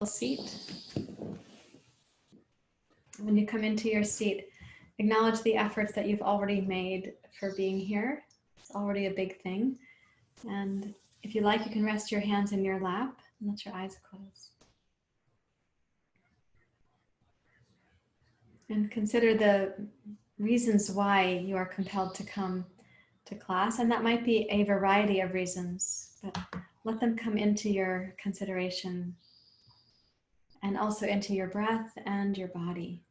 Seat. When you come into your seat, acknowledge the efforts that you've already made for being here. It's already a big thing. And if you like, you can rest your hands in your lap and let your eyes close. And consider the reasons why you are compelled to come to class. And that might be a variety of reasons, but let them come into your consideration and also into your breath and your body.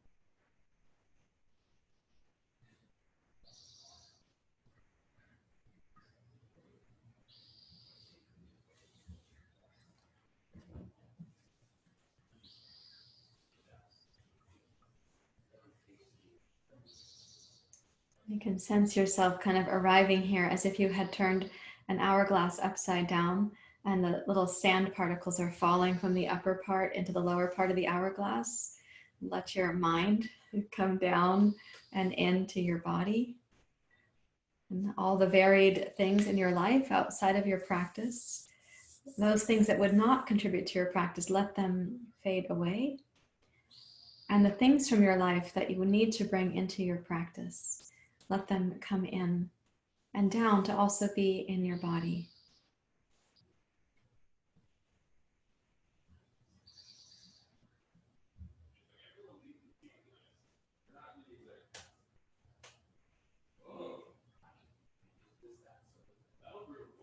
You can sense yourself kind of arriving here as if you had turned an hourglass upside down and the little sand particles are falling from the upper part into the lower part of the hourglass. Let your mind come down and into your body. And all the varied things in your life outside of your practice, those things that would not contribute to your practice, let them fade away. And the things from your life that you would need to bring into your practice, let them come in and down to also be in your body.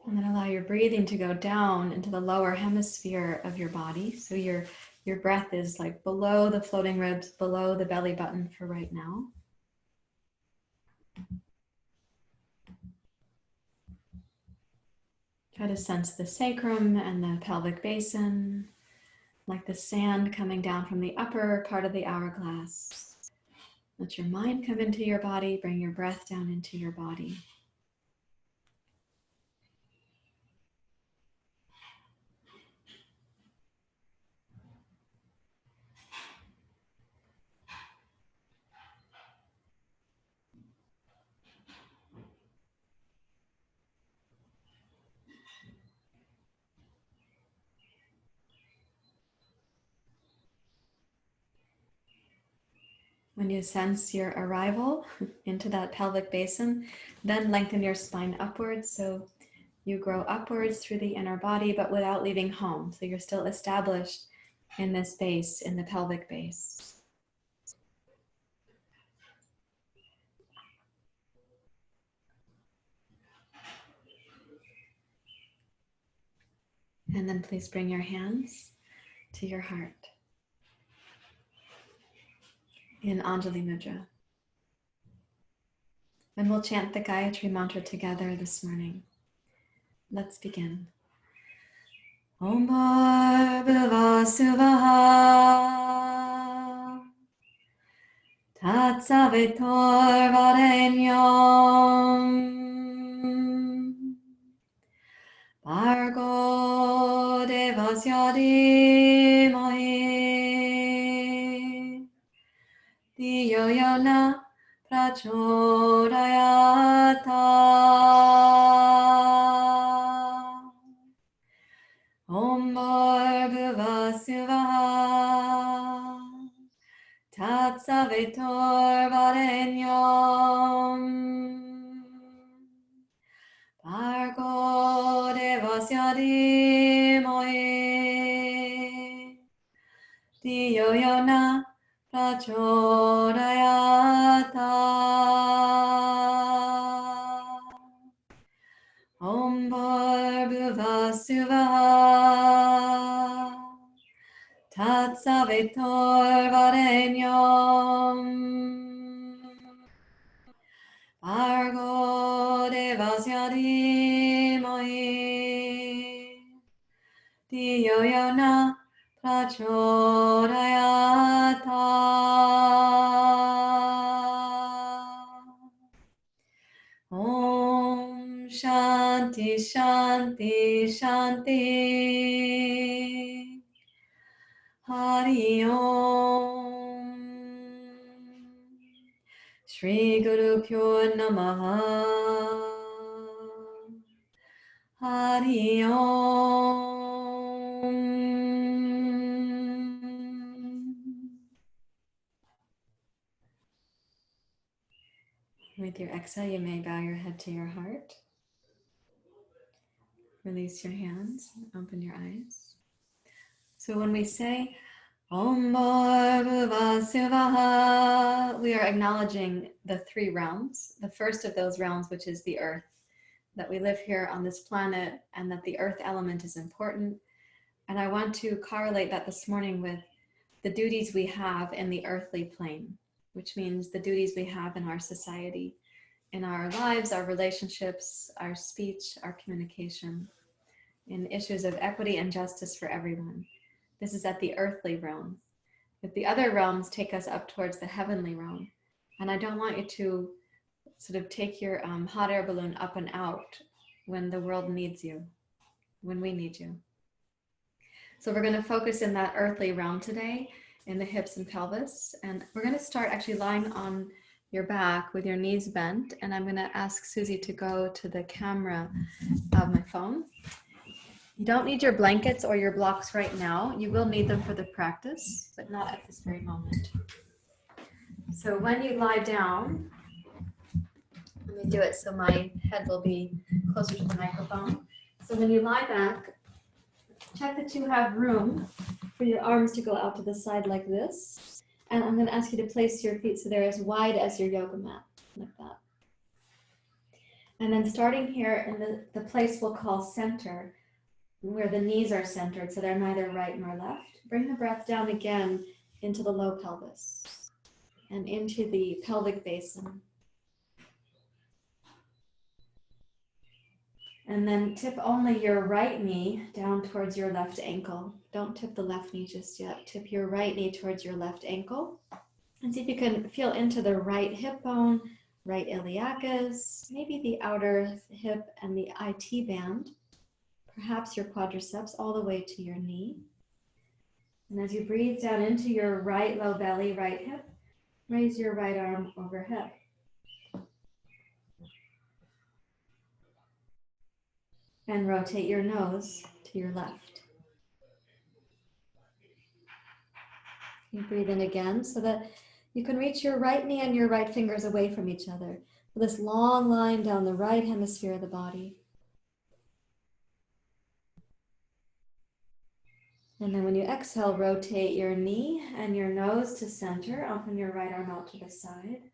And then allow your breathing to go down into the lower hemisphere of your body. So your breath is like below the floating ribs, below the belly button for right now. Try to sense the sacrum and the pelvic basin, like the sand coming down from the upper part of the hourglass. Let your mind come into your body, bring your breath down into your body. When you sense your arrival into that pelvic basin, then lengthen your spine upwards. So you grow upwards through the inner body, but without leaving home. So you're still established in this base, in the pelvic base. And then please bring your hands to your heart in Anjali Mudra. And we'll chant the Gayatri mantra together this morning. Let's begin. Om Bhurvubhuva Suvah Tat Savitur Bhargo Devasya Dhimahi Dhiyo Yo Prachodayata Om Bhurvubhuva Suvah Tat Savitur Varenyam Bhargo Devasya Dhimahi Dhiyo Yo Prachodayata Om Bhurvubhuva Suvah Tat Savitur Varenyam Bhargo Devasya Dhimahi Dhiyo Yo Prachodayata Om Shanti Shanti Shanti Hari Om Shri Guru Pyo Namaha Hari Om With your exhale, you may bow your head to your heart. Release your hands, open your eyes. So when we say Om Bhurva Svaha, we are acknowledging the three realms. The first of those realms, which is the earth, that we live here on this planet and that the earth element is important. And I want to correlate that this morning with the duties we have in the earthly plane, which means the duties we have in our society, in our lives, our relationships, our speech, our communication, in issues of equity and justice for everyone. This is at the earthly realm. But the other realms take us up towards the heavenly realm. And I don't want you to sort of take your hot air balloon up and out when the world needs you, when we need you. So we're going to focus in that earthly realm today, in the hips and pelvis. And we're going to start actually lying on your back with your knees bent. And I'm going to ask Susie to go to the camera of my phone. You don't need your blankets or your blocks right now. You will need them for the practice, but not at this very moment. So when you lie down, let me do it so my head will be closer to the microphone. So when you lie back, check that you have room for your arms to go out to the side like this. And I'm going to ask you to place your feet so they're as wide as your yoga mat, like that. And then starting here in the place we'll call center, where the knees are centered, so they're neither right nor left. Bring the breath down again into the low pelvis and into the pelvic basin. And then tip only your right knee down towards your left ankle. Don't tip the left knee just yet. Tip your right knee towards your left ankle. And see if you can feel into the right hip bone, right iliacus, maybe the outer hip and the IT band, perhaps your quadriceps all the way to your knee. And as you breathe down into your right low belly, right hip, raise your right arm overhead. And rotate your nose to your left. You breathe in again so that you can reach your right knee and your right fingers away from each other. This long line down the right hemisphere of the body. And then when you exhale, rotate your knee and your nose to center. Open your right arm out to the side.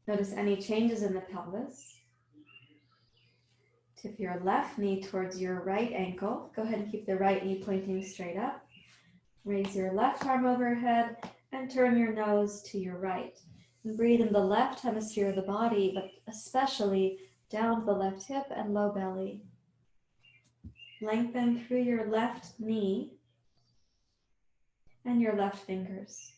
Notice any changes in the pelvis. Tip your left knee towards your right ankle. Go ahead and keep the right knee pointing straight up. Raise your left arm overhead and turn your nose to your right. And breathe in the left hemisphere of the body, but especially down to the left hip and low belly. Lengthen through your left knee and your left fingers.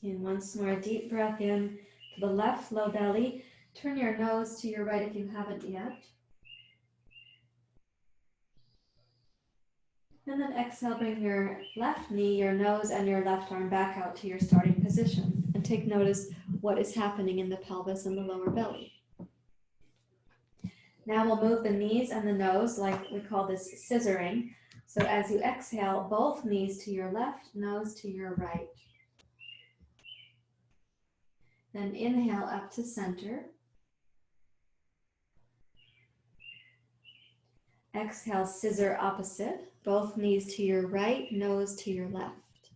And once more, deep breath in to the left low belly. Turn your nose to your right if you haven't yet. And then exhale, bring your left knee, your nose, and your left arm back out to your starting position. And take notice what is happening in the pelvis and the lower belly. Now we'll move the knees and the nose, like we call this scissoring. So as you exhale, both knees to your left, nose to your right. Then inhale up to center. Exhale, scissor opposite. Both knees to your right, nose to your left.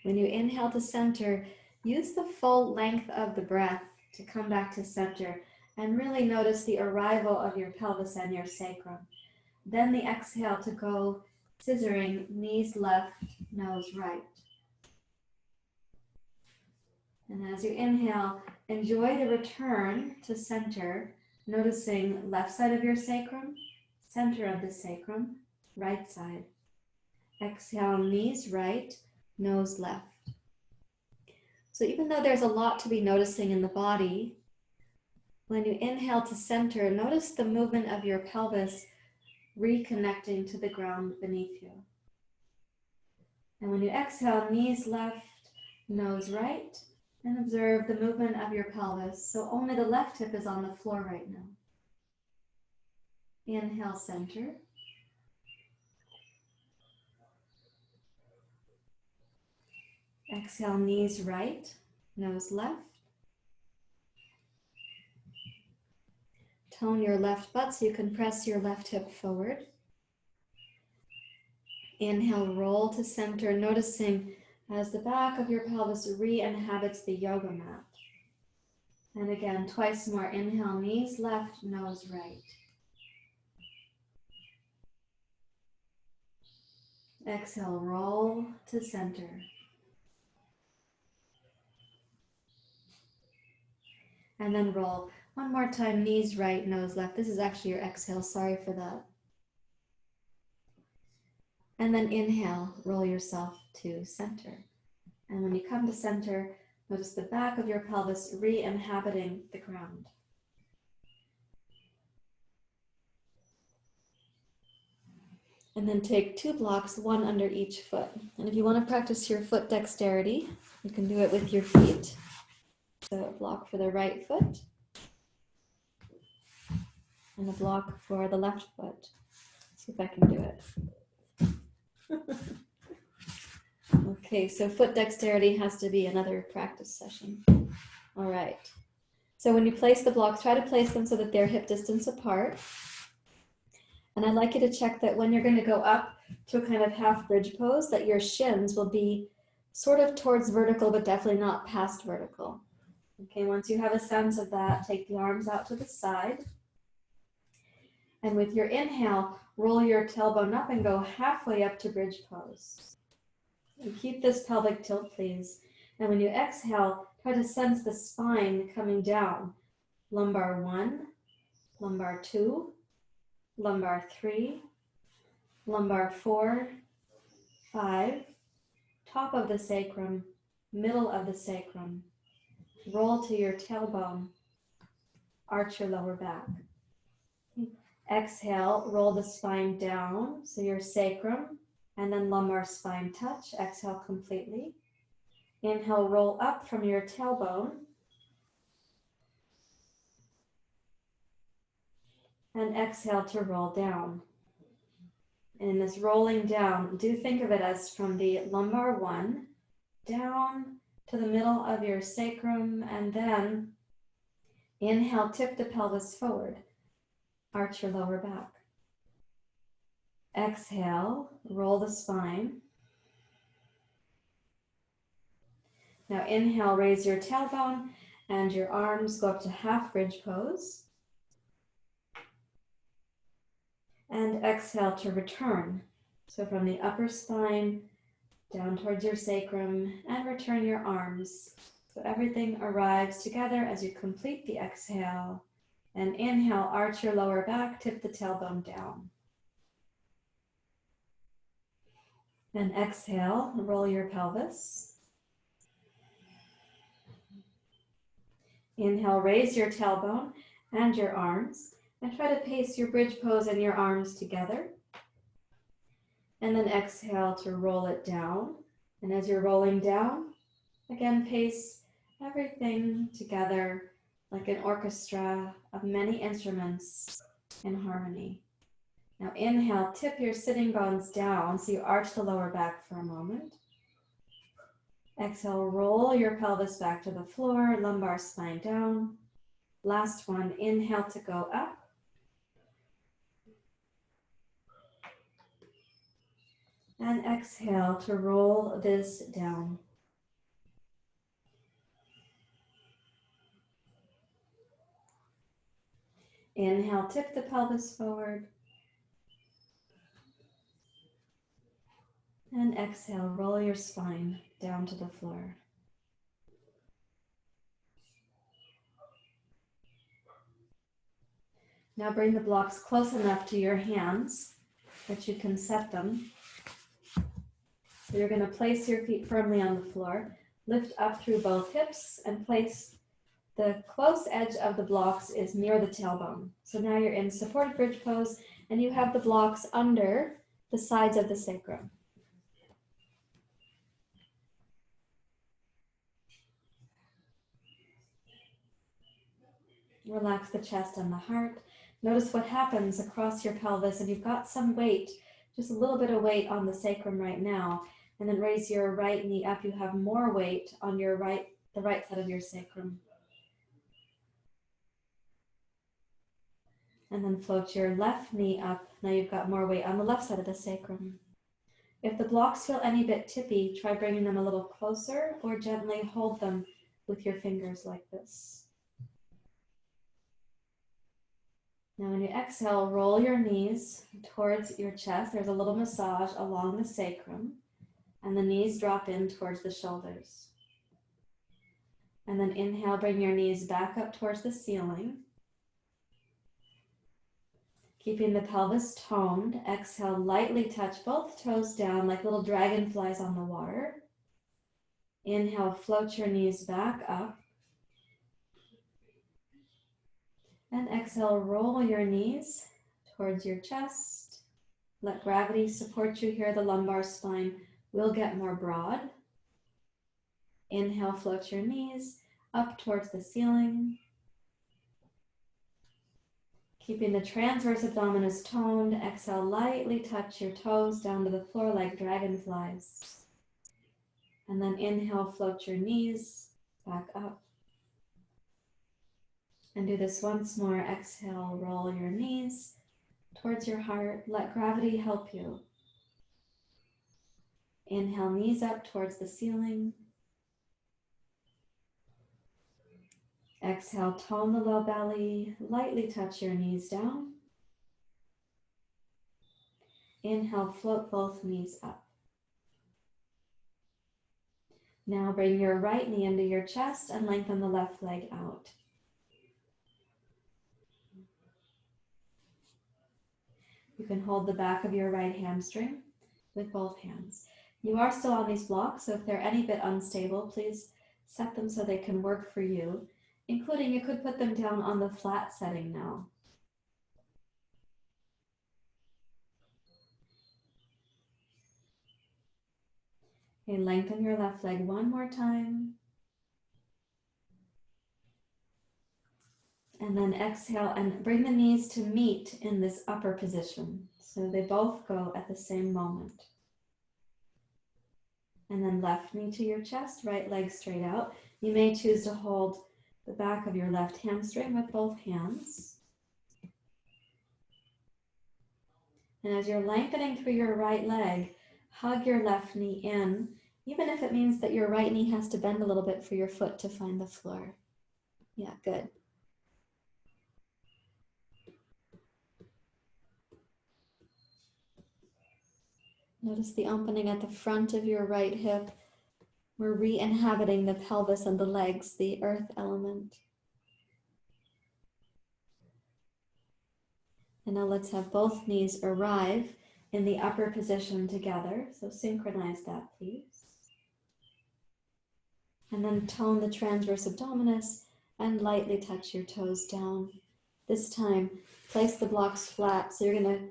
When you inhale to center, use the full length of the breath to come back to center and really notice the arrival of your pelvis and your sacrum. Then the exhale to go scissoring, knees left, nose right. And as you inhale, enjoy the return to center, noticing left side of your sacrum, center of the sacrum, right side. Exhale, knees right, nose left. So even though there's a lot to be noticing in the body, when you inhale to center, notice the movement of your pelvis reconnecting to the ground beneath you. And when you exhale, knees left, nose right, And observe the movement of your pelvis. So only the left hip is on the floor right now. Inhale, center. Exhale, knees right, nose left. Tone your left butt so you can press your left hip forward. Inhale, roll to center, noticing as the back of your pelvis re-inhabits the yoga mat. And again, twice more. Inhale, knees left, nose right. Exhale, roll to center. And then roll. One more time, knees right, nose left. This is actually your exhale, sorry for that. And then inhale, roll yourself to center. And when you come to center, notice the back of your pelvis re-inhabiting the ground. And then take 2 blocks, one under each foot. And if you want to practice your foot dexterity, you can do it with your feet. So a block for the right foot and a block for the left foot. Let's see if I can do it. Okay, so foot dexterity has to be another practice session. All right. So when you place the blocks, try to place them so that they're hip distance apart. And I'd like you to check that when you're going to go up to a kind of half bridge pose, that your shins will be sort of towards vertical, but definitely not past vertical. Okay, once you have a sense of that, take the arms out to the side. And with your inhale, roll your tailbone up and go halfway up to bridge pose. And keep this pelvic tilt, please. And when you exhale, try to sense the spine coming down. Lumbar 1, lumbar 2, lumbar 3, lumbar 4, 5, top of the sacrum, middle of the sacrum. Roll to your tailbone, arch your lower back. Exhale, roll the spine down, so your sacrum and then lumbar spine touch. Exhale completely. Inhale, roll up from your tailbone. And exhale to roll down. And in this rolling down, do think of it as from the lumbar 1 down to the middle of your sacrum, and then inhale, tip the pelvis forward, arch your lower back. Exhale, roll the spine. Now inhale, raise your tailbone and your arms, go up to half bridge pose. And exhale to return. So from the upper spine down towards your sacrum, and return your arms. So everything arrives together as you complete the exhale. And inhale, arch your lower back, tip the tailbone down. And exhale, roll your pelvis. Inhale, raise your tailbone and your arms, and try to pace your bridge pose and your arms together. And then exhale to roll it down. And as you're rolling down, again, pace everything together like an orchestra of many instruments in harmony. Now inhale, tip your sitting bones down so you arch the lower back for a moment. Exhale, roll your pelvis back to the floor, lumbar spine down. Last one, inhale to go up. And exhale to roll this down. Inhale, tip the pelvis forward. And exhale, roll your spine down to the floor. Now bring the blocks close enough to your hands that you can set them. So you're going to place your feet firmly on the floor, lift up through both hips, and place the close edge of the blocks is near the tailbone. So now you're in supported bridge pose, and you have the blocks under the sides of the sacrum. Relax the chest and the heart. Notice what happens across your pelvis, and you've got some weight, just a little bit of weight on the sacrum right now. And then raise your right knee up. You have more weight on your the right side of your sacrum. And then float your left knee up. Now you've got more weight on the left side of the sacrum. If the blocks feel any bit tippy, try bringing them a little closer or gently hold them with your fingers like this. Now when you exhale, roll your knees towards your chest. There's a little massage along the sacrum, and the knees drop in towards the shoulders. And then inhale, bring your knees back up towards the ceiling. Keeping the pelvis toned, exhale, lightly touch both toes down like little dragonflies on the water. Inhale, float your knees back up. And exhale, roll your knees towards your chest. Let gravity support you here. The lumbar spine will get more broad. Inhale, float your knees up towards the ceiling. Keeping the transverse abdominis toned, exhale, lightly touch your toes down to the floor like dragonflies. And then inhale, float your knees back up. And do this once more. Exhale, roll your knees towards your heart. Let gravity help you. Inhale, knees up towards the ceiling. Exhale, tone the low belly. Lightly touch your knees down. Inhale, float both knees up. Now bring your right knee into your chest and lengthen the left leg out. You can hold the back of your right hamstring with both hands. You are still on these blocks, so if they're any bit unstable, please set them so they can work for you, including you could put them down on the flat setting now. Okay, lengthen your left leg one more time. And then exhale and bring the knees to meet in this upper position. So they both go at the same moment. And then left knee to your chest, right leg straight out. You may choose to hold the back of your left hamstring with both hands. And as you're lengthening through your right leg, hug your left knee in, even if it means that your right knee has to bend a little bit for your foot to find the floor. Yeah, good. Notice the opening at the front of your right hip. We're re-inhabiting the pelvis and the legs, the earth element. And now let's have both knees arrive in the upper position together. So synchronize that, please. And then tone the transverse abdominis and lightly touch your toes down. This time, place the blocks flat. So you're going to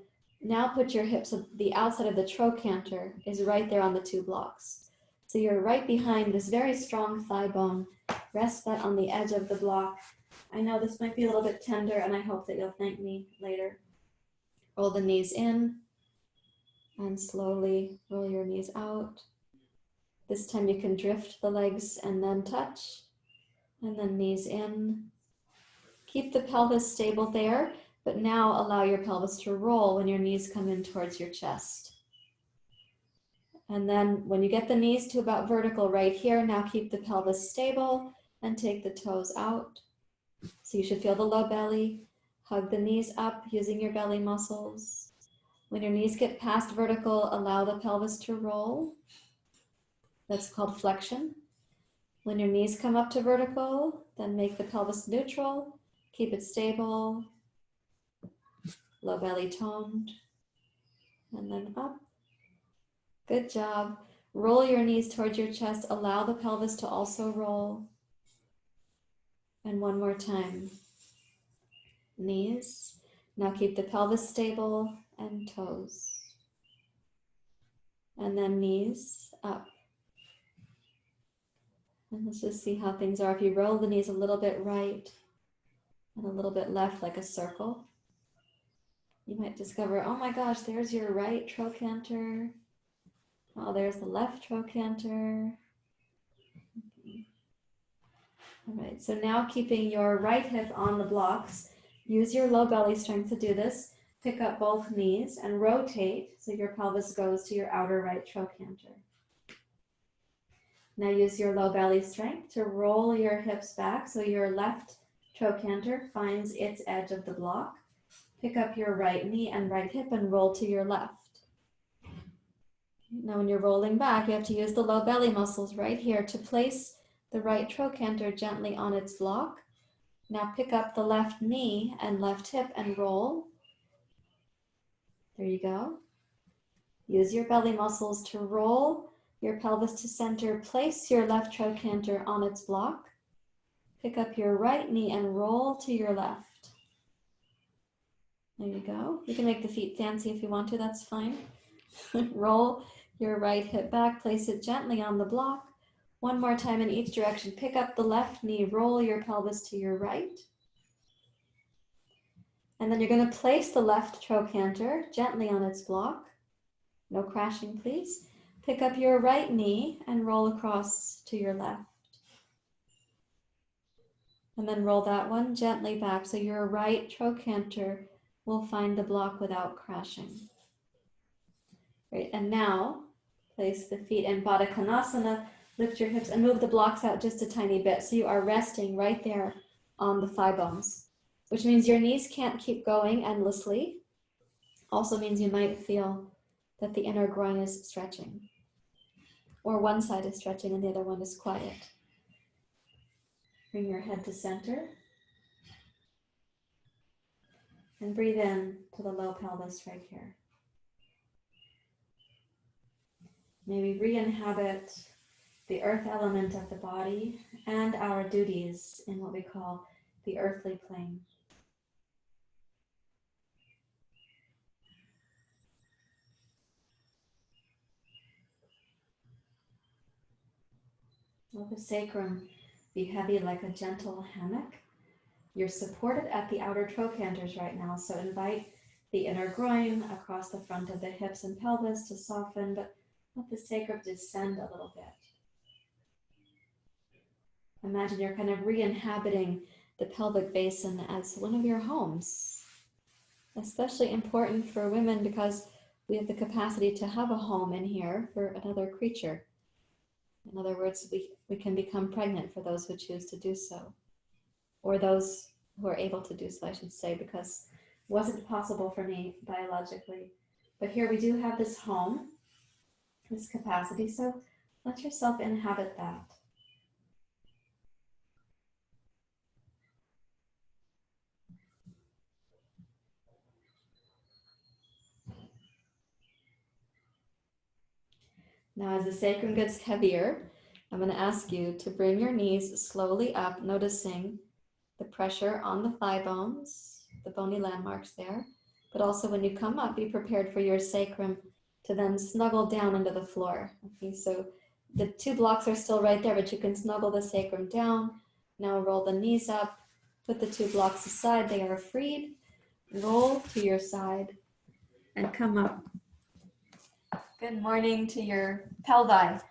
now put your hips, the outside of the trochanter is right there on the two blocks. So you're right behind this very strong thigh bone. Rest that on the edge of the block. I know this might be a little bit tender, and I hope that you'll thank me later. Roll the knees in and slowly roll your knees out. This time you can drift the legs and then touch, and then knees in. Keep the pelvis stable there, but now allow your pelvis to roll when your knees come in towards your chest. And then when you get the knees to about vertical right here, now keep the pelvis stable and take the toes out. So you should feel the low belly. Hug the knees up using your belly muscles. When your knees get past vertical, allow the pelvis to roll. That's called flexion. When your knees come up to vertical, then make the pelvis neutral. Keep it stable. Low belly toned. And then up. Good job. Roll your knees towards your chest. Allow the pelvis to also roll. And one more time. Knees. Now keep the pelvis stable and toes. And then knees up. And let's just see how things are. If you roll the knees a little bit right, and a little bit left like a circle. You might discover, oh my gosh, there's your right trochanter. Oh, there's the left trochanter. Okay. All right, so now keeping your right hip on the blocks, use your low belly strength to do this. Pick up both knees and rotate so your pelvis goes to your outer right trochanter. Now use your low belly strength to roll your hips back so your left trochanter finds its edge of the block. Pick up your right knee and right hip and roll to your left. Now when you're rolling back, you have to use the low belly muscles right here to place the right trochanter gently on its block. Now pick up the left knee and left hip and roll. There you go. Use your belly muscles to roll your pelvis to center. Place your left trochanter on its block. Pick up your right knee and roll to your left. There you go. You can make the feet fancy if you want to, that's fine. Roll your right hip back, place it gently on the block. One more time in each direction. Pick up the left knee, roll your pelvis to your right. And then you're going to place the left trochanter gently on its block. No crashing, please. Pick up your right knee and roll across to your left. And then roll that one gently back so your right trochanter will find the block without crashing. Great, and now place the feet in Baddha Konasana, lift your hips and move the blocks out just a tiny bit so you are resting right there on the thigh bones, which means your knees can't keep going endlessly. Also means you might feel that the inner groin is stretching, or one side is stretching and the other one is quiet. Bring your head to center and breathe in to the low pelvis right here. May we re-inhabit the earth element of the body and our duties in what we call the earthly plane. Let the sacrum be heavy like a gentle hammock. You're supported at the outer trochanters right now, so invite the inner groin across the front of the hips and pelvis to soften, but let the sacrum descend a little bit. Imagine you're kind of re-inhabiting the pelvic basin as one of your homes. Especially important for women because we have the capacity to have a home in here for another creature. In other words, we can become pregnant for those who choose to do so. Or those who are able to do so, I should say, because it wasn't possible for me biologically. But here we do have this home, this capacity, so let yourself inhabit that. Now, as the sacrum gets heavier, I'm going to ask you to bring your knees slowly up, noticing the pressure on the thigh bones, the bony landmarks there. But also when you come up, be prepared for your sacrum to then snuggle down into the floor. Okay, so the two blocks are still right there, but you can snuggle the sacrum down. Now roll the knees up, put the two blocks aside, they are freed. Roll to your side and come up. Good morning to your pelvi.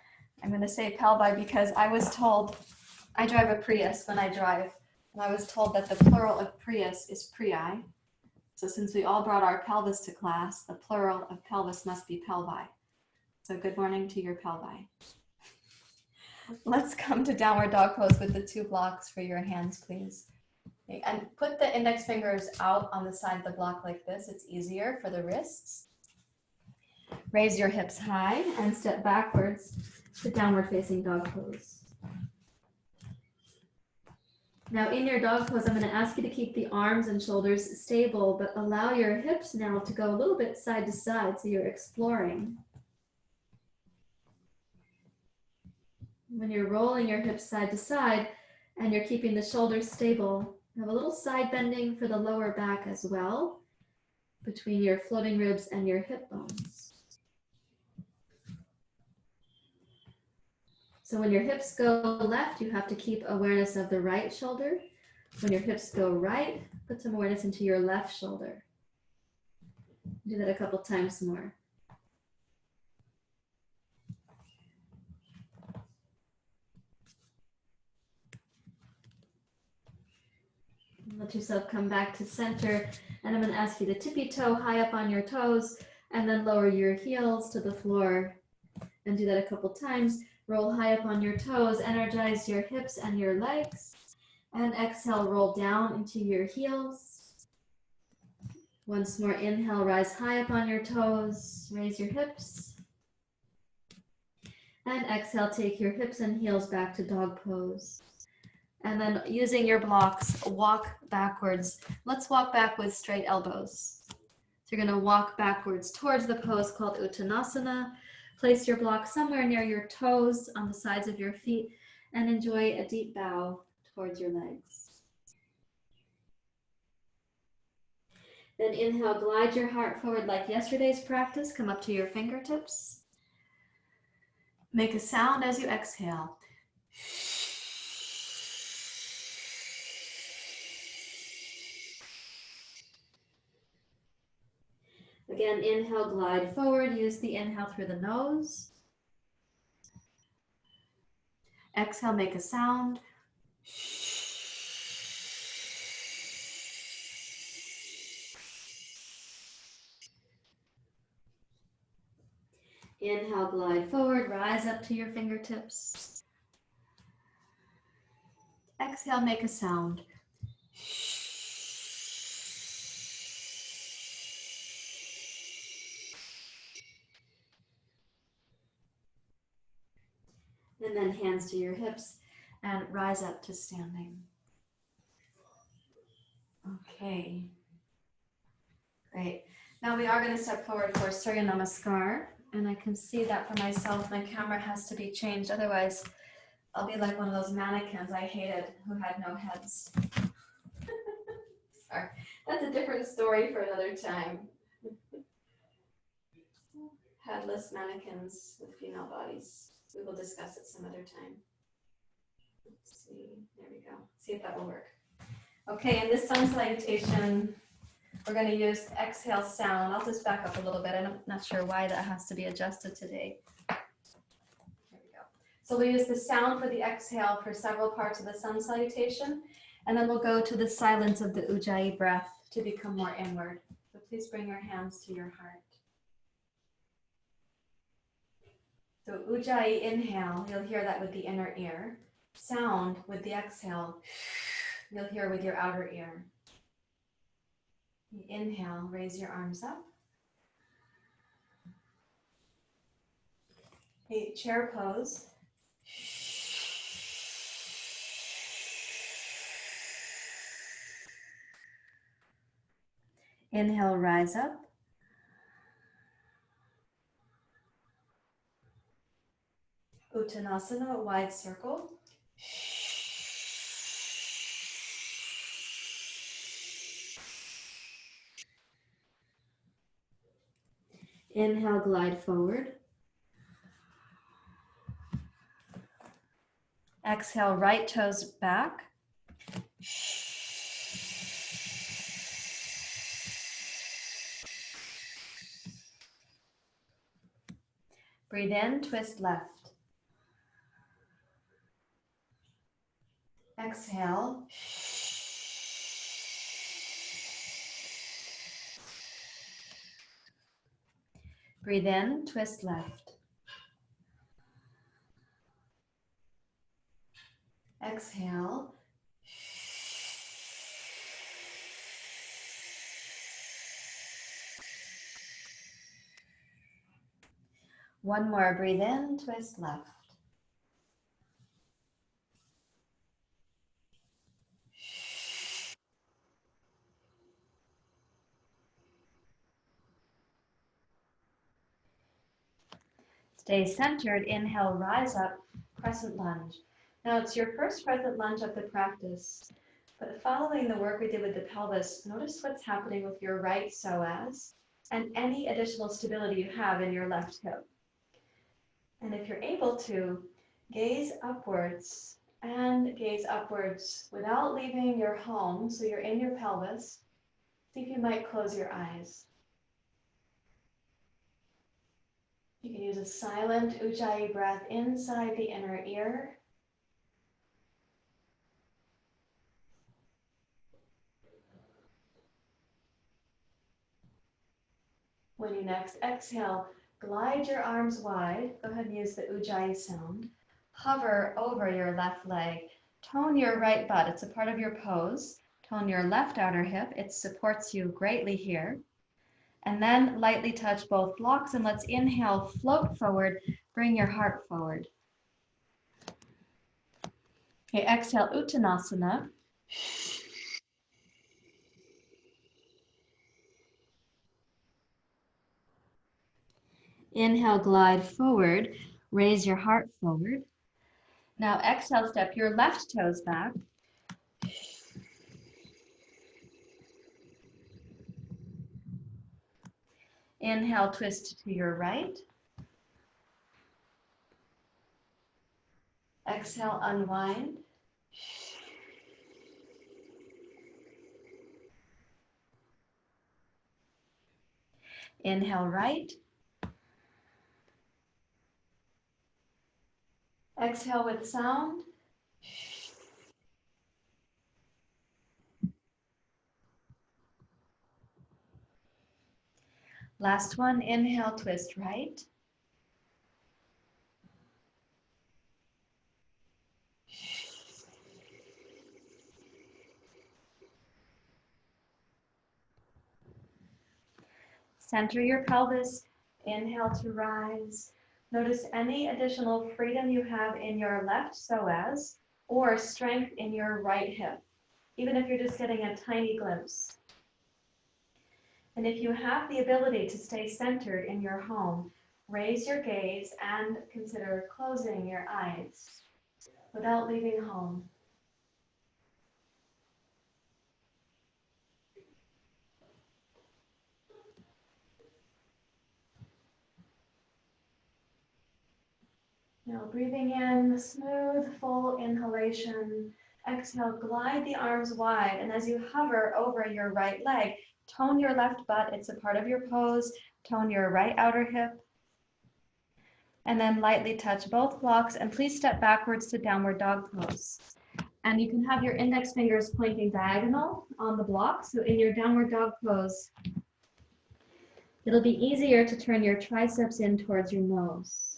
I'm going to say pelvi because I was told, I drive a Prius when I drive, and I was told that the plural of Prius is prii. So since we all brought our pelvis to class, the plural of pelvis must be pelvi. So good morning to your pelvi. Let's come to downward dog pose with the two blocks for your hands, please. Okay, and put the index fingers out on the side of the block like this. It's easier for the wrists. Raise your hips high and step backwards to downward facing dog pose. Now in your dog pose, I'm going to ask you to keep the arms and shoulders stable, but allow your hips now to go a little bit side to side so you're exploring. When you're rolling your hips side to side and you're keeping the shoulders stable, have a little side bending for the lower back as well, between your floating ribs and your hip bones. So when your hips go left, you have to keep awareness of the right shoulder. When your hips go right, put some awareness into your left shoulder. Do that a couple times more. Let yourself come back to center, and I'm going to ask you to tippy toe high up on your toes, and then lower your heels to the floor. And do that a couple times. Roll high up on your toes, energize your hips and your legs, and exhale, roll down into your heels. Once more, inhale, rise high up on your toes, raise your hips. And exhale, take your hips and heels back to dog pose. And then using your blocks, walk backwards. Let's walk back with straight elbows. So you're going to walk backwards towards the pose called Uttanasana. Place your block somewhere near your toes on the sides of your feet and enjoy a deep bow towards your legs. Then inhale, glide your heart forward like yesterday's practice. Come up to your fingertips. Make a sound as you exhale. Again, inhale, glide forward. Use the inhale through the nose. Exhale, make a sound. Inhale, glide forward. Rise up to your fingertips. Exhale, make a sound. And then hands to your hips and rise up to standing. Okay. Great. Now we are going to step forward for Surya Namaskar. And I can see that for myself, my camera has to be changed. Otherwise, I'll be like one of those mannequins I hated who had no heads. Sorry. That's a different story for another time. Headless mannequins with female bodies. We will discuss it some other time. Let's see. There we go. See if that will work. Okay, in this sun salutation, we're going to use the exhale sound. I'll just back up a little bit. I'm not sure why that has to be adjusted today. Here we go. So we'll use the sound for the exhale for several parts of the sun salutation, and then we'll go to the silence of the Ujjayi breath to become more inward. So please bring your hands to your heart. So Ujjayi inhale, you'll hear that with the inner ear. Sound with the exhale, you'll hear with your outer ear. Inhale, raise your arms up. Okay, chair pose. Inhale, rise up. Uttanasana, wide circle. Inhale, glide forward. Exhale, right toes back. Breathe in, twist left. Exhale. Breathe in, twist left. Exhale. One more, breathe in, twist left. Stay centered, inhale, rise up, crescent lunge. Now it's your first crescent lunge of the practice, but following the work we did with the pelvis, notice what's happening with your right psoas and any additional stability you have in your left hip. And if you're able to, gaze upwards And gaze upwards without leaving your home. So you're in your pelvis. See if you might close your eyes. You can use a silent Ujjayi breath inside the inner ear. When you next exhale, glide your arms wide. Go ahead and use the Ujjayi sound. Hover over your left leg. Tone your right butt. It's a part of your pose. Tone your left outer hip. It supports you greatly here. And then lightly touch both blocks, and let's inhale, float forward, bring your heart forward. Okay, exhale, Uttanasana. Inhale, glide forward, raise your heart forward. Now exhale, step your left toes back. Inhale, twist to your right. Exhale, unwind. Inhale, right. Exhale with sound. Last one, inhale, twist right. Center your pelvis. Inhale to rise. Notice any additional freedom you have in your left psoas or strength in your right hip, even if you're just getting a tiny glimpse. And if you have the ability to stay centered in your home, raise your gaze and consider closing your eyes without leaving home. Now breathing in, smooth, full inhalation. Exhale, glide the arms wide. And as you hover over your right leg, tone your left butt. It's a part of your pose. Tone your right outer hip. And then lightly touch both blocks. And please step backwards to downward dog pose. And you can have your index fingers pointing diagonal on the block. So in your downward dog pose, it'll be easier to turn your triceps in towards your nose.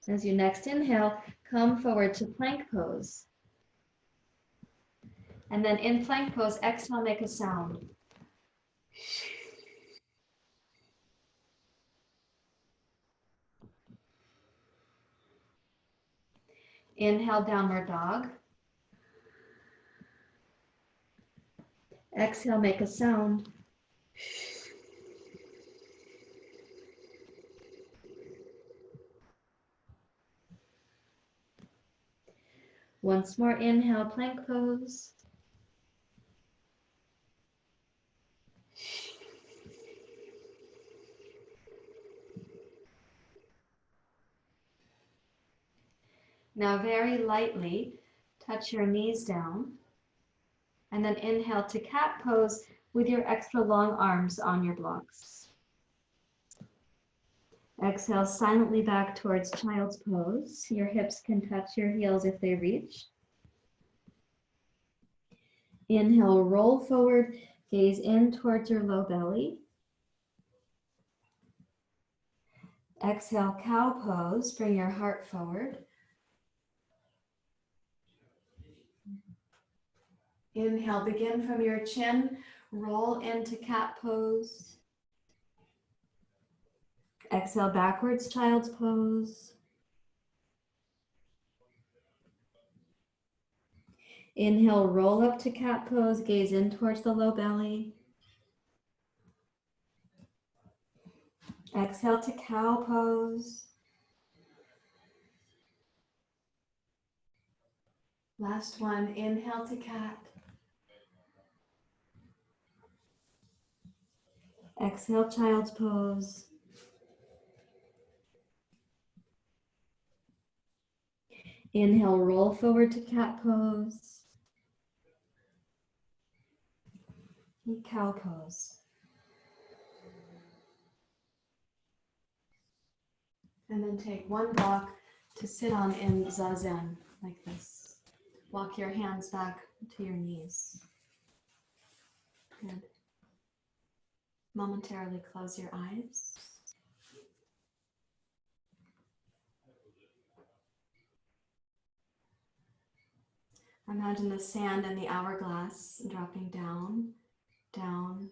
As you next inhale, come forward to plank pose. And then in plank pose, exhale, make a sound. Inhale, downward dog. Exhale, make a sound. Once more, inhale, plank pose. Now very lightly, touch your knees down. And then inhale to cat pose with your extra long arms on your blocks. Exhale silently back towards child's pose. Your hips can touch your heels if they reach. Inhale, roll forward, gaze in towards your low belly. Exhale, cow pose, bring your heart forward. Inhale, begin from your chin, roll into cat pose. Exhale, backwards, child's pose. Inhale, roll up to cat pose, gaze in towards the low belly. Exhale to cow pose. Last one, inhale to cat. Exhale, child's pose. Inhale, roll forward to cat pose. Cow pose. And then take one block to sit on in zazen, like this. Walk your hands back to your knees. Good. Momentarily close your eyes. Imagine the sand in the hourglass dropping down, down,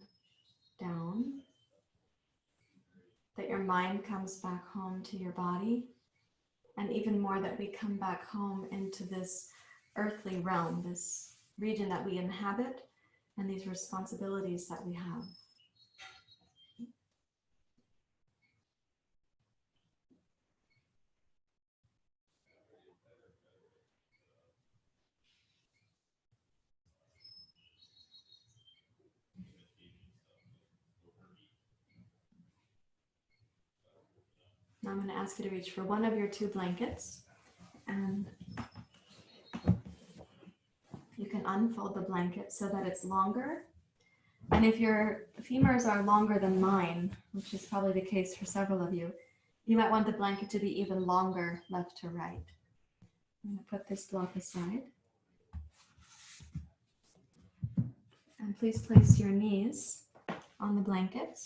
down. That your mind comes back home to your body. And even more that we come back home into this earthly realm, this region that we inhabit, and these responsibilities that we have. Now I'm going to ask you to reach for one of your two blankets, and you can unfold the blanket so that it's longer. And if your femurs are longer than mine, which is probably the case for several of you, you might want the blanket to be even longer left to right. I'm going to put this block aside. And please place your knees on the blanket.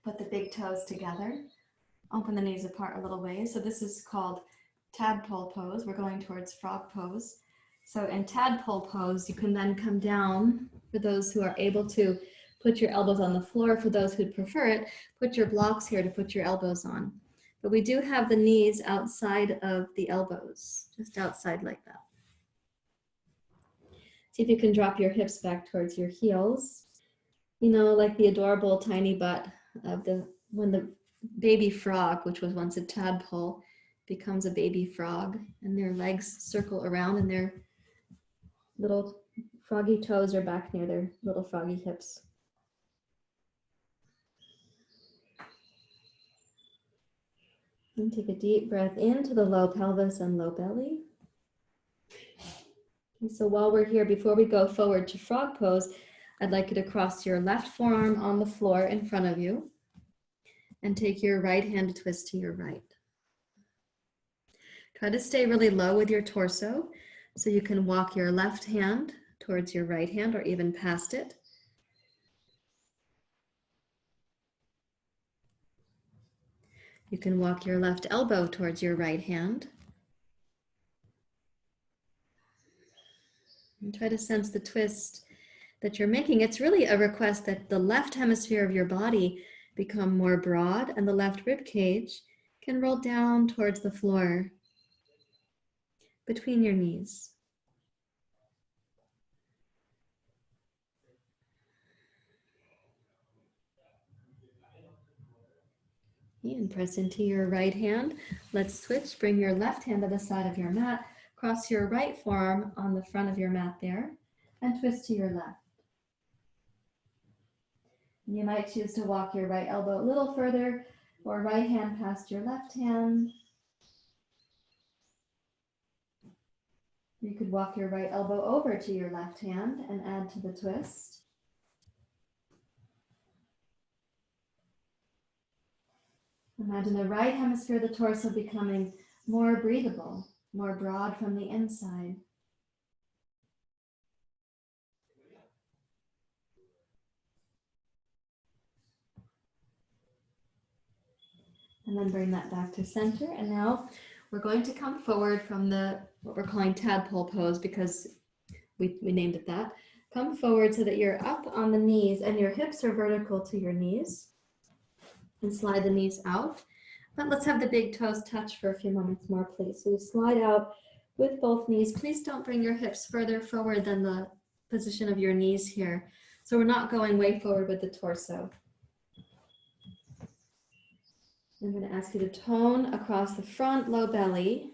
Put the big toes together. Open the knees apart a little ways. So this is called tadpole pose. We're going towards frog pose. So in tadpole pose, you can then come down. For those who are able to, put your elbows on the floor. For those who'd prefer it, put your blocks here to put your elbows on. But we do have the knees outside of the elbows, just outside like that. See if you can drop your hips back towards your heels. You know, like the adorable tiny butt of when the baby frog, which was once a tadpole, becomes a baby frog, and their legs circle around and their little froggy toes are back near their little froggy hips. And take a deep breath into the low pelvis and low belly. Okay, so while we're here, before we go forward to frog pose, I'd like you to cross your left forearm on the floor in front of you and take your right hand to twist to your right. Try to stay really low with your torso so you can walk your left hand towards your right hand or even past it. You can walk your left elbow towards your right hand. And try to sense the twist that you're making. It's really a request that the left hemisphere of your body become more broad and the left rib cage can roll down towards the floor between your knees. And press into your right hand. Let's switch. Bring your left hand to the side of your mat. Cross your right forearm on the front of your mat there and twist to your left. You might choose to walk your right elbow a little further or right hand past your left hand. You could walk your right elbow over to your left hand and add to the twist. Imagine the right hemisphere of the torso becoming more breathable, more broad from the inside. And then bring that back to center. And now we're going to come forward from what we're calling tadpole pose because we named it that. Come forward so that you're up on the knees and your hips are vertical to your knees. And slide the knees out. But let's have the big toes touch for a few moments more, please. So you slide out with both knees. Please don't bring your hips further forward than the position of your knees here. So we're not going way forward with the torso. I'm going to ask you to tone across the front, low belly.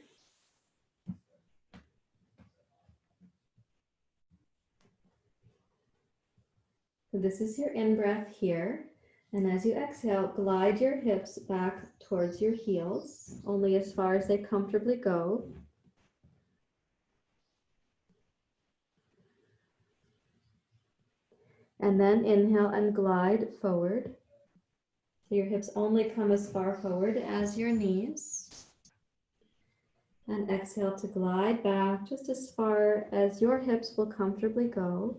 So this is your in-breath here. And as you exhale, glide your hips back towards your heels, only as far as they comfortably go. And then inhale and glide forward. So your hips only come as far forward as your knees. And exhale to glide back just as far as your hips will comfortably go.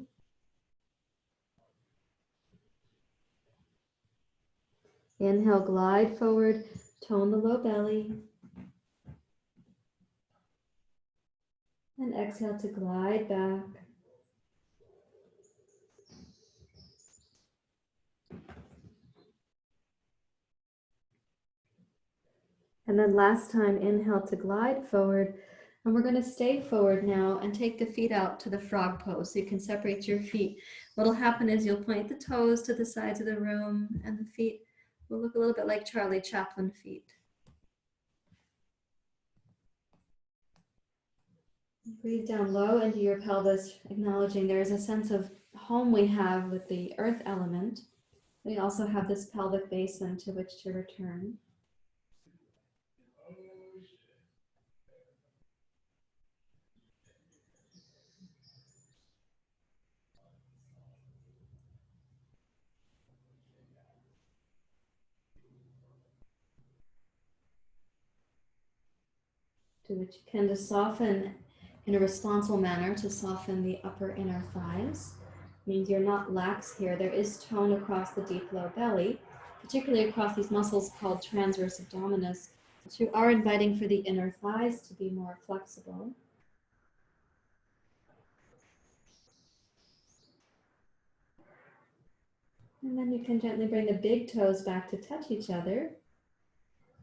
Inhale, glide forward, tone the low belly. And exhale to glide back. And then last time, inhale to glide forward. And we're going to stay forward now and take the feet out to the frog pose. So you can separate your feet. What'll happen is you'll point the toes to the sides of the room and the feet will look a little bit like Charlie Chaplin feet. Breathe down low into your pelvis, acknowledging there is a sense of home we have with the earth element. We also have this pelvic basin to which to return. To which you can just soften in a responsible manner to soften the upper inner thighs. Means you're not lax here. There is tone across the deep low belly, particularly across these muscles called transverse abdominis, which you are inviting for the inner thighs to be more flexible. And then you can gently bring the big toes back to touch each other.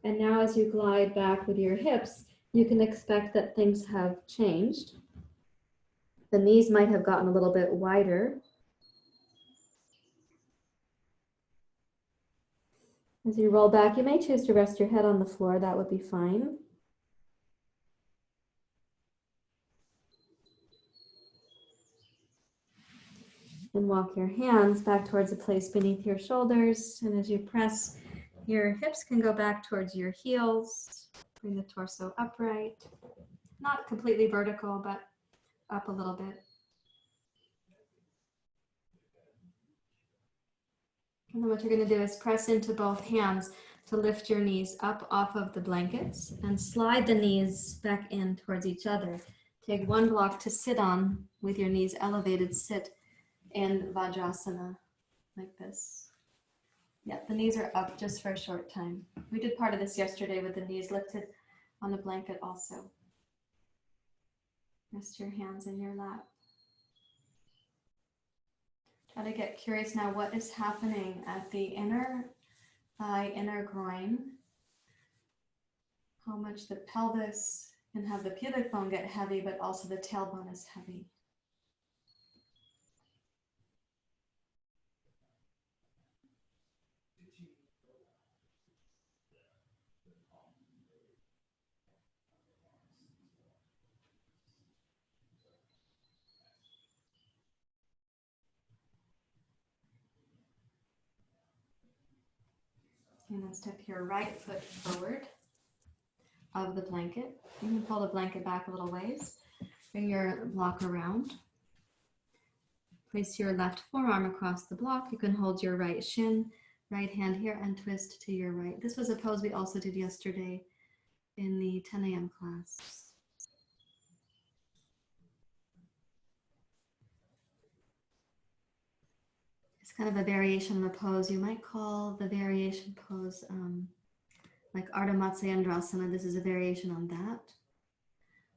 And now as you glide back with your hips, you can expect that things have changed. The knees might have gotten a little bit wider. As you roll back, you may choose to rest your head on the floor. That would be fine. And walk your hands back towards a place beneath your shoulders. And as you press, your hips can go back towards your heels. Bring the torso upright. Not completely vertical, but up a little bit. And then what you're going to do is press into both hands to lift your knees up off of the blankets and slide the knees back in towards each other. Take one block to sit on with your knees elevated. Sit in Vajrasana like this. Yeah, the knees are up just for a short time. We did part of this yesterday with the knees lifted on a blanket also. Rest your hands in your lap. Try to get curious now what is happening at the inner thigh, inner groin. How much the pelvis can have the pubic bone get heavy, but also the tailbone is heavy. And then step your right foot forward of the blanket. You can pull the blanket back a little ways. Bring your block around. Place your left forearm across the block. You can hold your right shin, right hand here, and twist to your right. This was a pose we also did yesterday in the 10 a.m. class. It's kind of a variation of a pose. You might call the variation pose like Ardha Matsyendrasana. This is a variation on that.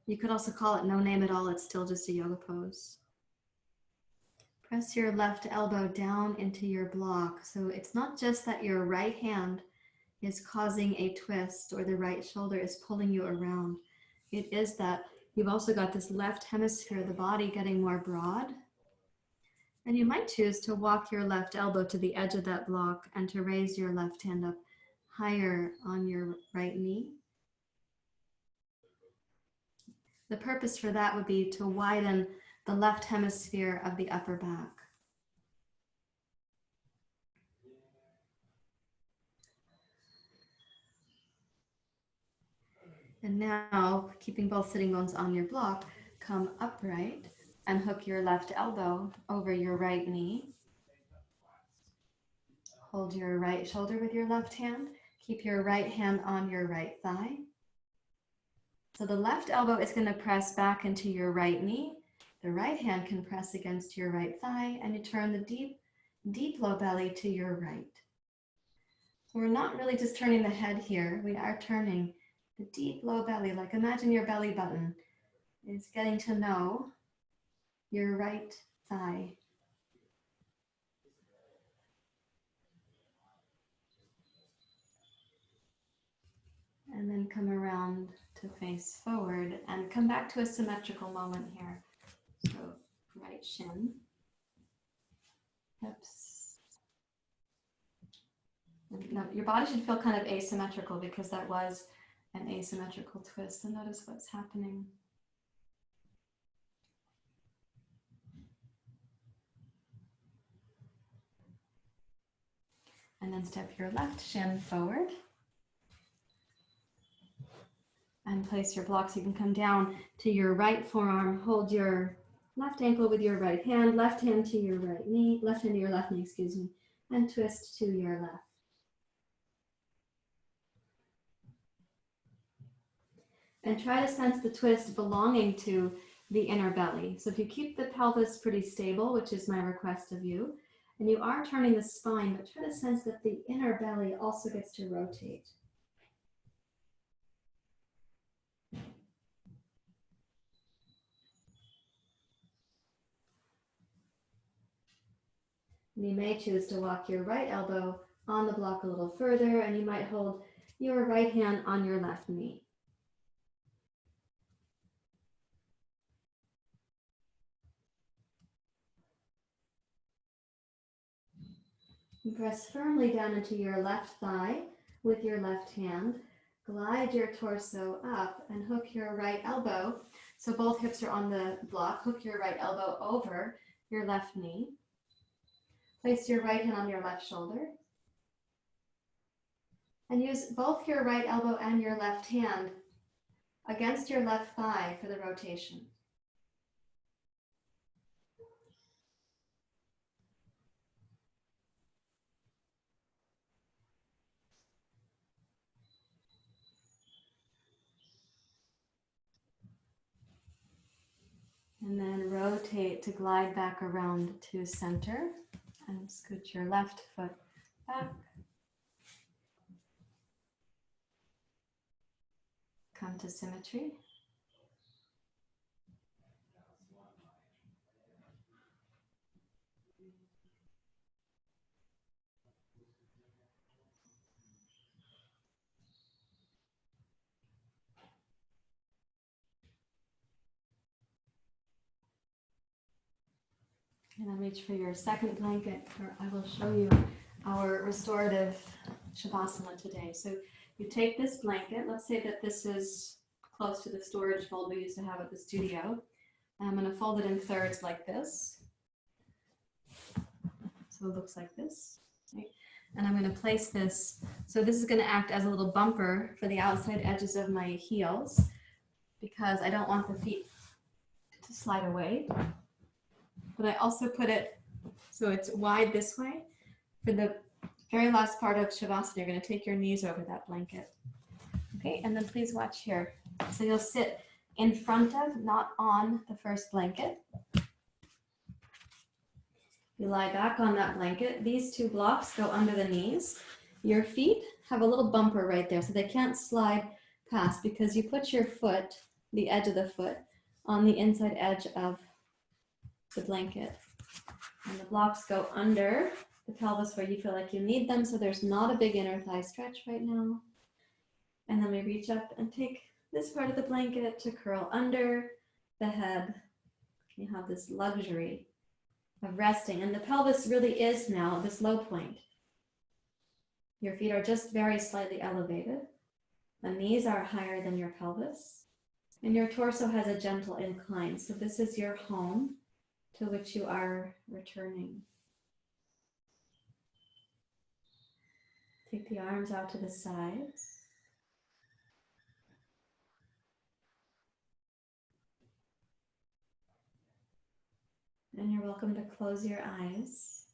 You could also call it no name at all. It's still just a yoga pose. Press your left elbow down into your block. So it's not just that your right hand is causing a twist or the right shoulder is pulling you around. It is that you've also got this left hemisphere of the body getting more broad. And you might choose to walk your left elbow to the edge of that block and to raise your left hand up higher on your right knee. The purpose for that would be to widen the left hemisphere of the upper back. And now, keeping both sitting bones on your block, come upright and hook your left elbow over your right knee. Hold your right shoulder with your left hand. Keep your right hand on your right thigh. So the left elbow is going to press back into your right knee. The right hand can press against your right thigh, and you turn the deep, deep low belly to your right. So we're not really just turning the head here. We are turning the deep low belly, like imagine your belly button is getting to know your right thigh. And then come around to face forward and come back to a symmetrical moment here. So right shin, hips. No, your body should feel kind of asymmetrical because that was an asymmetrical twist. So notice what's happening. And then step your left shin forward. And place your block so you can come down to your right forearm. Hold your left ankle with your right hand, left hand to your right knee, left hand to your left knee, excuse me, and twist to your left. And try to sense the twist belonging to the inner belly. So if you keep the pelvis pretty stable, which is my request of you, and you are turning the spine, but try to sense that the inner belly also gets to rotate. And you may choose to walk your right elbow on the block a little further, and you might hold your right hand on your left knee. And press firmly down into your left thigh with your left hand. Glide your torso up and hook your right elbow. So both hips are on the block. Hook your right elbow over your left knee. Place your right hand on your left shoulder. And use both your right elbow and your left hand against your left thigh for the rotation. And then rotate to glide back around to center and scoot your left foot back. Come to symmetry. And then reach for your second blanket, or I will show you our restorative Shavasana today. So you take this blanket, let's say that this is close to the storage fold we used to have at the studio. I'm going to fold it in thirds like this. So it looks like this, right? And I'm going to place this, so this is going to act as a little bumper for the outside edges of my heels because I don't want the feet to slide away. But I also put it so it's wide this way. For the very last part of Shavasana, you're going to take your knees over that blanket. Okay, and then please watch here. So you'll sit in front of, not on the first blanket. You lie back on that blanket. These two blocks go under the knees. Your feet have a little bumper right there, so they can't slide past because you put your foot, the edge of the foot, on the inside edge of the blanket. And the blocks go under the pelvis where you feel like you need them, so there's not a big inner thigh stretch right now. And then we reach up and take this part of the blanket to curl under the head. You have this luxury of resting, and the pelvis really is now this low point. Your feet are just very slightly elevated. The knees are higher than your pelvis, and your torso has a gentle incline. So this is your home to which you are returning. Take the arms out to the sides. And you're welcome to close your eyes.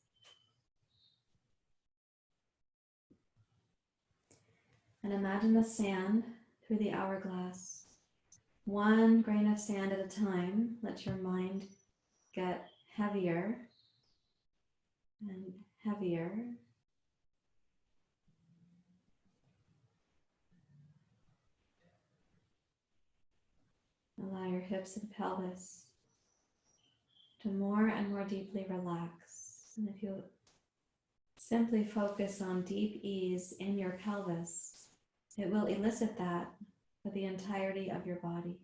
And imagine the sand through the hourglass. One grain of sand at a time. Let your mind get heavier and heavier. Allow your hips and pelvis to more and more deeply relax. And if you simply focus on deep ease in your pelvis, it will elicit that for the entirety of your body.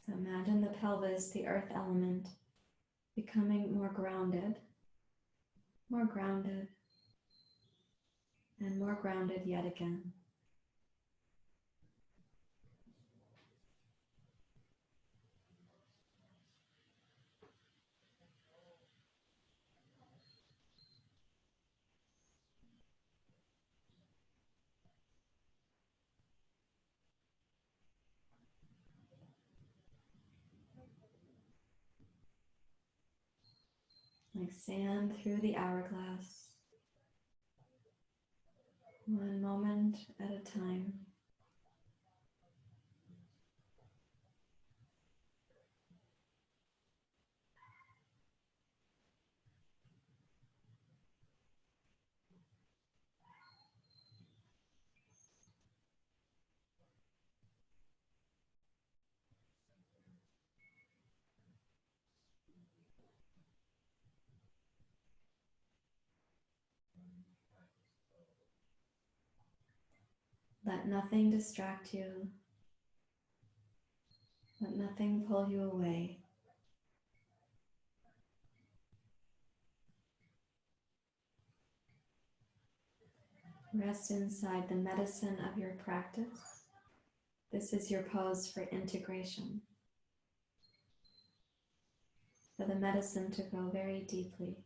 So imagine the pelvis, the earth element, becoming more grounded, and more grounded yet again. Like sand through the hourglass, one moment at a time. Let nothing distract you. Let nothing pull you away. Rest inside the medicine of your practice. This is your pose for integration, for the medicine to go very deeply.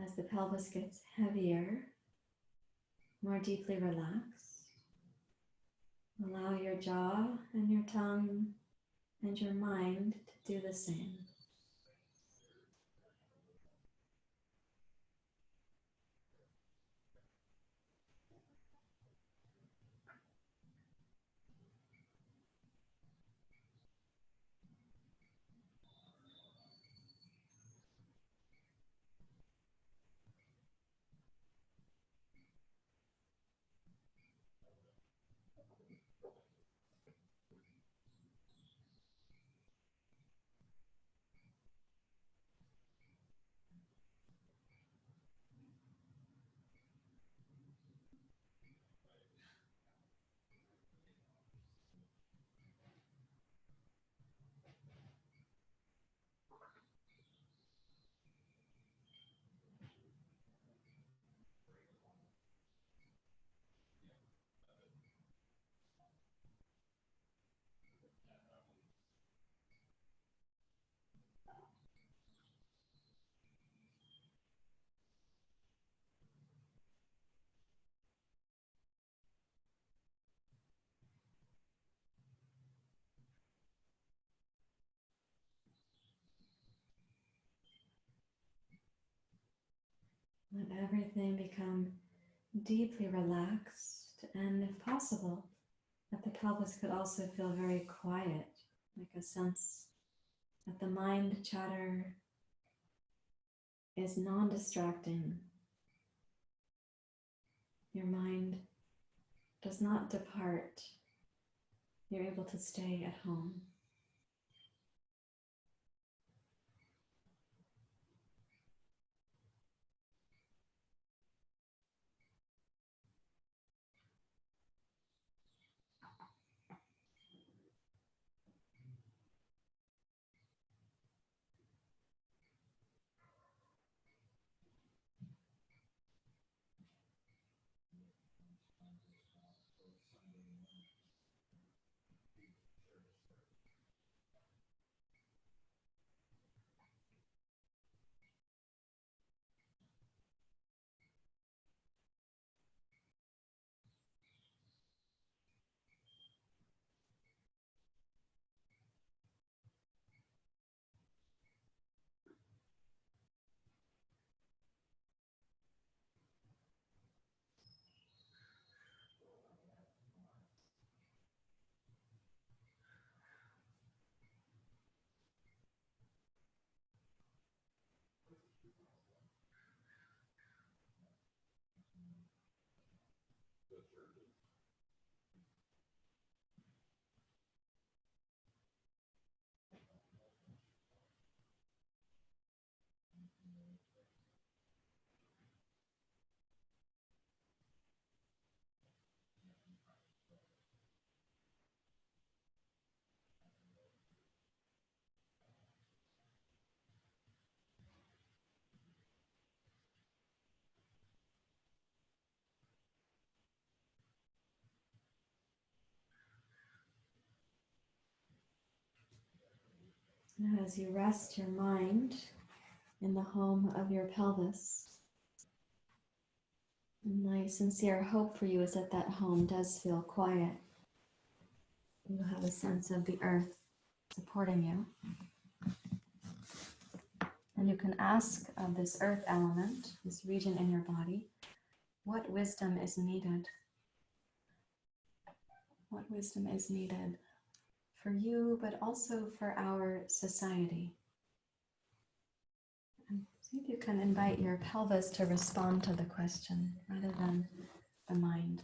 As the pelvis gets heavier, more deeply relaxed, allow your jaw and your tongue and your mind to do the same. Let everything become deeply relaxed, and if possible, that the pelvis could also feel very quiet, like a sense that the mind chatter is non-distracting. Your mind does not depart. You're able to stay at home. Now, as you rest your mind in the home of your pelvis, my sincere hope for you is that that home does feel quiet. You have a sense of the earth supporting you. And you can ask of this earth element, this region in your body, what wisdom is needed? What wisdom is needed for you, but also for our society? And see if you can invite your pelvis to respond to the question rather than the mind.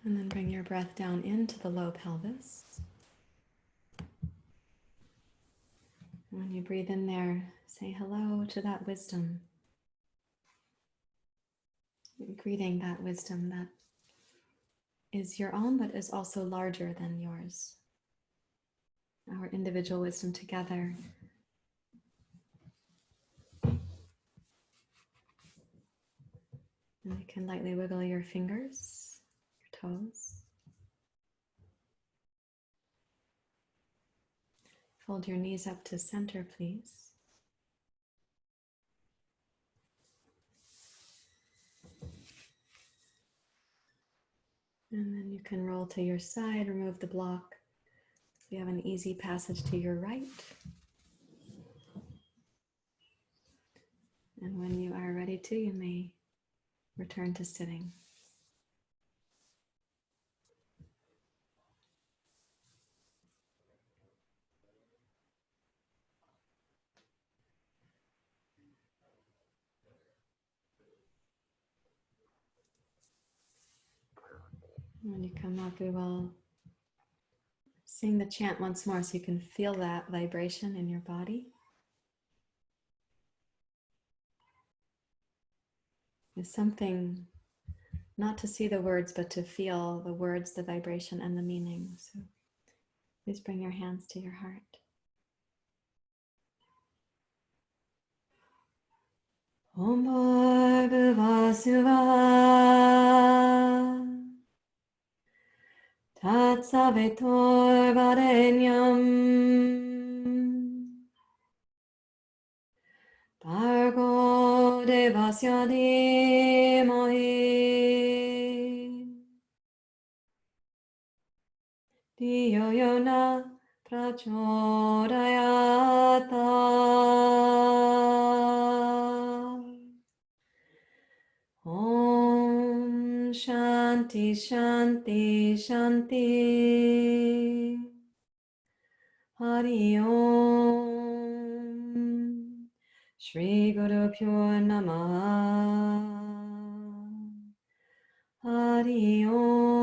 And then bring your breath down into the low pelvis. When you breathe in there, say hello to that wisdom. Greeting that wisdom that is your own, but is also larger than yours. Our individual wisdom together. And you can lightly wiggle your fingers, your toes. Fold your knees up to center, please. And then you can roll to your side, remove the block. So you have an easy passage to your right. And when you are ready to, you may return to sitting. When you come up, we will sing the chant once more so you can feel that vibration in your body. It's something not to see the words, but to feel the words, the vibration, and the meaning. So please bring your hands to your heart. Om Bhagava Suvah Tat Savitor Varenyam devasya dhimahi Diyo yo na prachodayata. Om Shanti Shanti Shanti. Hari Om. Shri Guru Pyo Namaha. Hari Om.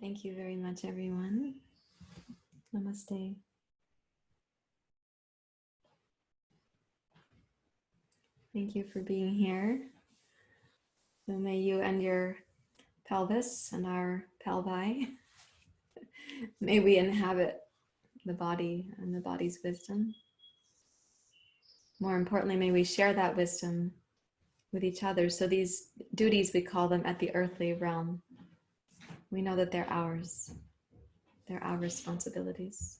Thank you very much, everyone. Namaste. Thank you for being here. So may you and your pelvis and our pelvi, may we inhabit the body and the body's wisdom. More importantly, may we share that wisdom with each other. So these duties, we call them at the earthly realm. We know that they're ours. They're our responsibilities.